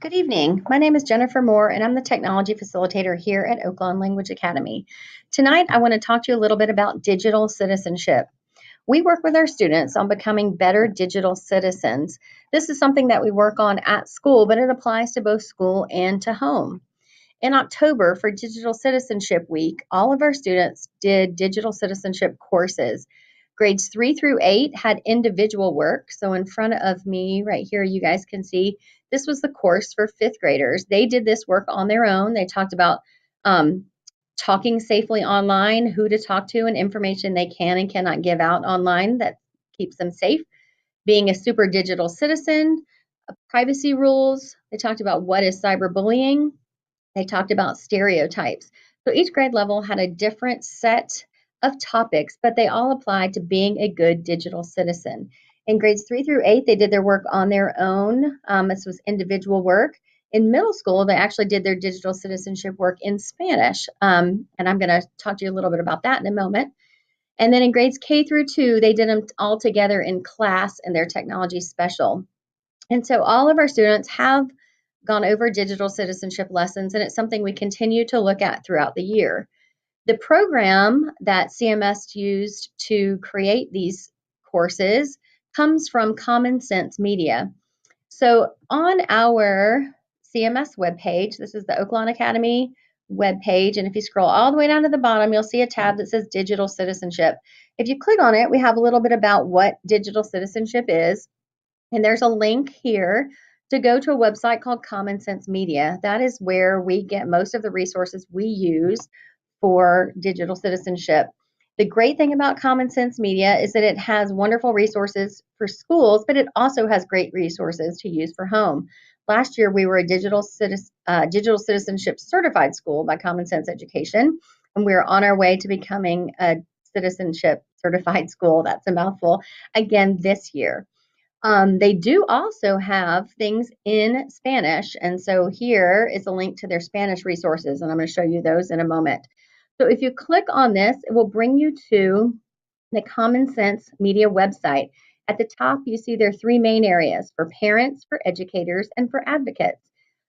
Good evening. My name is Jennifer Moore, and I'm the technology facilitator here at Oaklawn Language Academy. Tonight, I want to talk to you a little bit about digital citizenship. We work with our students on becoming better digital citizens. This is something that we work on at school, but it applies to both school and to home. In October, for Digital Citizenship Week, all of our students did digital citizenship courses. Grades 3 through 8 had individual work. So in front of me right here, you guys can see this was the course for fifth graders. They did this work on their own. They talked about um, talking safely online, who to talk to, and information they can and cannot give out online that keeps them safe, being a super digital citizen, privacy rules. They talked about what is cyberbullying. They talked about stereotypes. So each grade level had a different set of topics, but they all applied to being a good digital citizen. In grades 3 through 8, they did their work on their own. This was individual work. In middle school, they actually did their digital citizenship work in Spanish. And I'm going to talk to you a little bit about that in a moment. And then in grades K through 2, they did them all together in class in their technology special. And so all of our students have gone over digital citizenship lessons, and it's something we continue to look at throughout the year. The program that CMS used to create these courses comes from Common Sense Media. So on our CMS webpage, this is the Oaklawn Academy webpage, and if you scroll all the way down to the bottom, you'll see a tab that says Digital Citizenship. If you click on it, we have a little bit about what digital citizenship is. And there's a link here to go to a website called Common Sense Media. That is where we get most of the resources we use for digital citizenship. The great thing about Common Sense Media is that it has wonderful resources for schools, but it also has great resources to use for home. Last year, we were a digital citizenship certified school by Common Sense Education, and we're on our way to becoming a citizenship certified school. That's a mouthful again this year. They do also have things in Spanish. And so here is a link to their Spanish resources, and I'm going to show you those in a moment. So if you click on this, it will bring you to the Common Sense Media website. At the top, you see there are three main areas: for parents, for educators, and for advocates.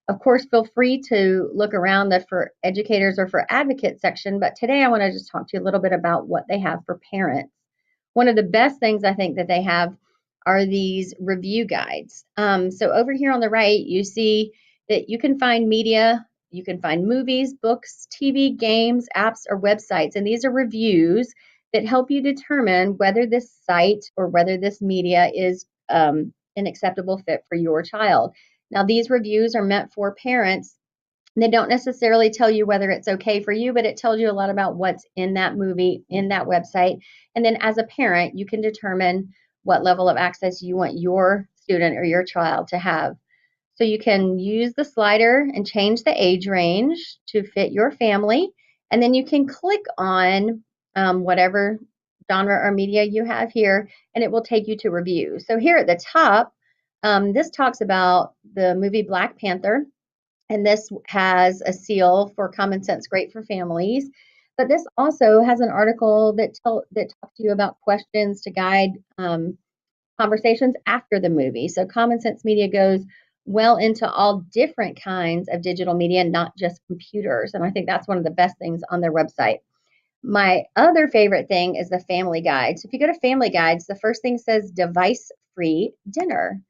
Of course, feel free to look around the for educators or for advocates section, but today I want to just talk to you a little bit about what they have for parents. One of the best things I think that they have are these review guides. So over here on the right, you see that you can find media, you can find movies, books, TV, games, apps, or websites. And these are reviews that help you determine whether this site or whether this media is an acceptable fit for your child. Now, these reviews are meant for parents. They don't necessarily tell you whether it's okay for you, but it tells you a lot about what's in that movie, in that website. And then as a parent, you can determine what level of access you want your student or your child to have. So you can use the slider and change the age range to fit your family. And then you can click on whatever genre or media you have here, and it will take you to reviews. So here at the top, this talks about the movie Black Panther. And this has a seal for Common Sense Great for Families. But this also has an article that talks to you about questions to guide conversations after the movie. So Common Sense Media goes well into all different kinds of digital media, not just computers. And I think that's one of the best things on their website. My other favorite thing is the family guide. So if you go to family guides, the first thing says device-free dinner.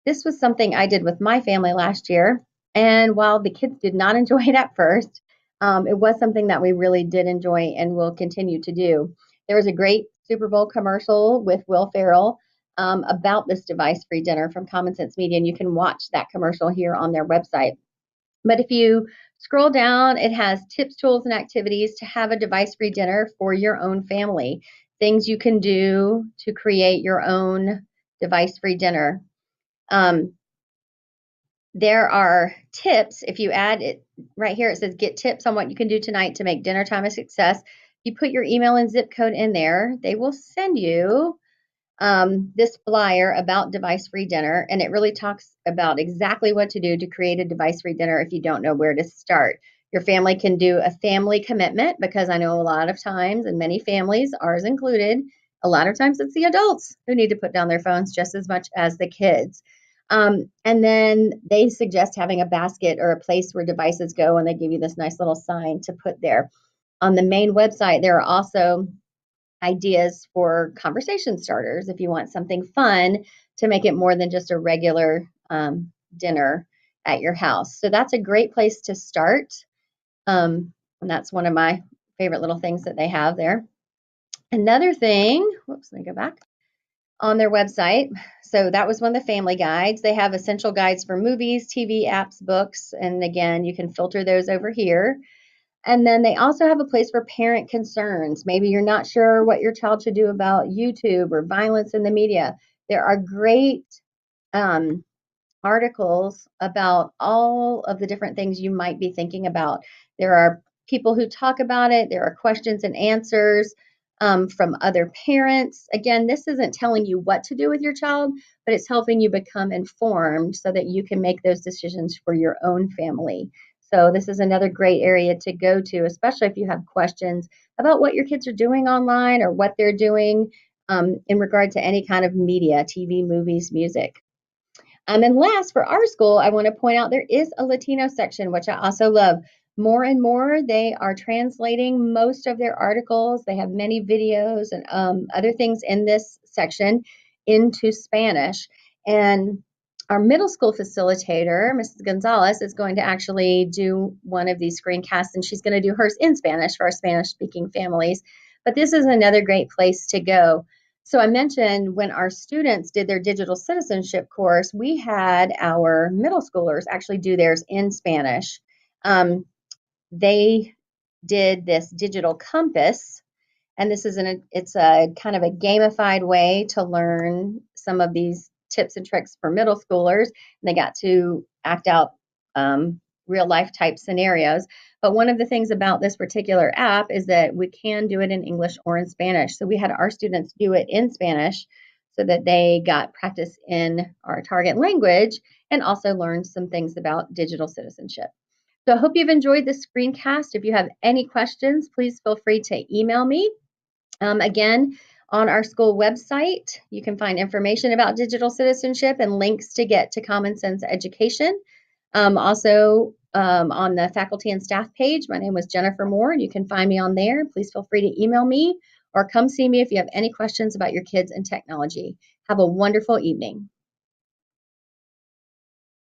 This was something I did with my family last year. And while the kids did not enjoy it at first, it was something that we really did enjoy and will continue to do. There was a great Super Bowl commercial with Will Ferrell about this device-free dinner from Common Sense Media, and you can watch that commercial here on their website. But if you scroll down, it has tips, tools, and activities to have a device-free dinner for your own family. Things you can do to create your own device-free dinner. There are tips. If you add it right here, it says get tips on what you can do tonight to make dinner time a success. You put your email and zip code in there, they will send you this flyer about device-free dinner, and it really talks about exactly what to do to create a device-free dinner if you don't know where to start. Your family can do a family commitment, because I know a lot of times, and many families, ours included, a lot of times it's the adults who need to put down their phones just as much as the kids. And then they suggest having a basket or a place where devices go, and they give you this nice little sign to put there. On the main website, there are also ideas for conversation starters if you want something fun to make it more than just a regular dinner at your house. So that's a great place to start. And that's one of my favorite little things that they have there. Another thing, whoops, let me go back on their website. So that was one of the family guides. They have essential guides for movies, TV, apps, books. And again, you can filter those over here. And then they also have a place for parent concerns. Maybe you're not sure what your child should do about YouTube or violence in the media. There are great um, articles about all of the different things you might be thinking about. There are people who talk about it, there are questions and answers from other parents. Again, this isn't telling you what to do with your child, but it's helping you become informed so that you can make those decisions for your own family. So, this is another great area to go to, especially if you have questions about what your kids are doing online or what they're doing in regard to any kind of media, TV, movies, music. And last, for our school, I want to point out there is a Latino section, which I also love. More and more, they are translating most of their articles. They have many videos and other things in this section into Spanish. And our middle school facilitator, Mrs. Gonzalez, is going to actually do one of these screencasts, and she's going to do hers in Spanish for our Spanish speaking families. But this is another great place to go. So I mentioned when our students did their digital citizenship course, we had our middle schoolers actually do theirs in Spanish. They did this digital compass, and this is it's a kind of a gamified way to learn some of these tips and tricks for middle schoolers. And they got to act out real life type scenarios. But one of the things about this particular app is that we can do it in English or in Spanish. So we had our students do it in Spanish so that they got practice in our target language and also learned some things about digital citizenship. So I hope you've enjoyed this screencast. If you have any questions, please feel free to email me. Again, on our school website, you can find information about digital citizenship and links to get to Common Sense Education. Also, on the faculty and staff page, my name was Jennifer Moore, and you can find me on there. Please feel free to email me or come see me if you have any questions about your kids and technology. Have a wonderful evening.